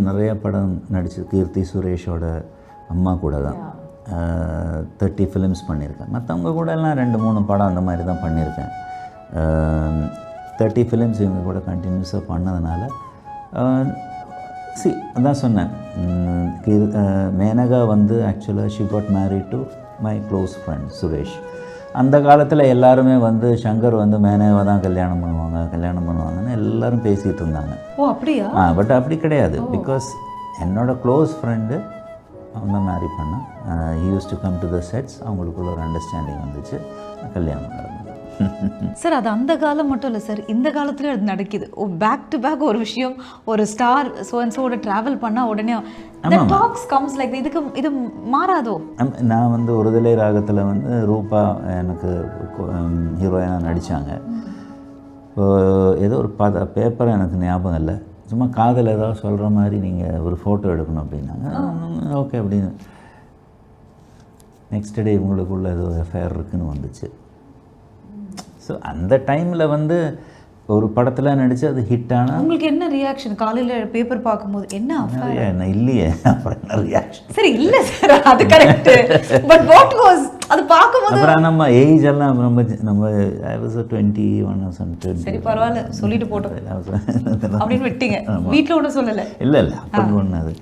நிறைய படம் நடிச்சு கீர்த்தி சுரேஷோட அம்மா கூட தான் 30 ஃபிலிம்ஸ் பண்ணியிருக்கேன். மற்றவங்க கூட எல்லாம் 2-3 படம் அந்த மாதிரி தான் பண்ணியிருக்கேன். 30 ஃபிலிம்ஸ் இவங்க கூட கண்டினியூஸாக பண்ணதுனால அதான் சொன்னேன். மேனகா வந்து ஆக்சுவலாக she got married to my close friend Suresh. அந்த காலத்தில் எல்லாருமே வந்து சங்கர் வந்து மேனகாவை தான் கல்யாணம் பண்ணுவாங்கன்னு எல்லாரும் பேசிகிட்டு இருந்தாங்க. ஓ அப்படியா? பட் அப்படி கிடையாது. பிகாஸ் என்னோடய க்ளோஸ் ஃப்ரெண்டு அவன் தான் மேரி பண்ணான். He use to come to the sets. அவங்களுக்குள்ள ஒரு அண்டர்ஸ்டாண்டிங் வந்துச்சு, கல்யாணம் நடந்தது. சார் அது அந்த காலம் மட்டும் இல்லை சார், இந்த காலத்துலேயும் அது நடக்குது. பேக் டு பேக் ஒரு விஷயம், ஒரு ஸ்டார் சோட ட்ராவல் பண்ணால் உடனே டாக்ஸ் கம்ஸ் லைக் இது மாறாதோ? நான் வந்து ஒருதலை ராகத்தில் வந்து ரூபா எனக்கு ஹீரோயினாக நடித்தாங்க. ஏதோ ஒரு பேப்பர் எனக்கு ஞாபகம் இல்லை, சும்மா காதல் ஏதாவது சொல்கிற மாதிரி நீங்கள் ஒரு ஃபோட்டோ எடுக்கணும் அப்படின்னாங்க. ஓகே அப்படின்னு. நெக்ஸ்ட் டே இவங்களுக்குள்ள ஏதோ எஃப்ஐஆர் இருக்குதுன்னு வந்துச்சு. ஸோ அந்த டைமில் வந்து ஒரு படத்தில் நடித்து அது ஹிட் ஆனால் உங்களுக்கு என்ன ரியாக்ஷன்? காலையில் பேப்பர் பார்க்கும்போது என்ன இல்லையே அப்புறம் என்ன ரியாக்ஷன்? சரி இல்லை சார் அது கரெக்ட். பட் வாட் வாஸ் அது பார்க்கும்போது அப்புறம் நம்ம ஏஜ் எல்லாம் நம்ம ஐ வாஸ் 21 சரி பரவாயில்ல சொல்லிட்டு போட்டோம் அப்படின்னு விட்டீங்க. வீட்டில் ஒன்றும் சொல்லலை? இல்லை அப்படி ஒன்று அது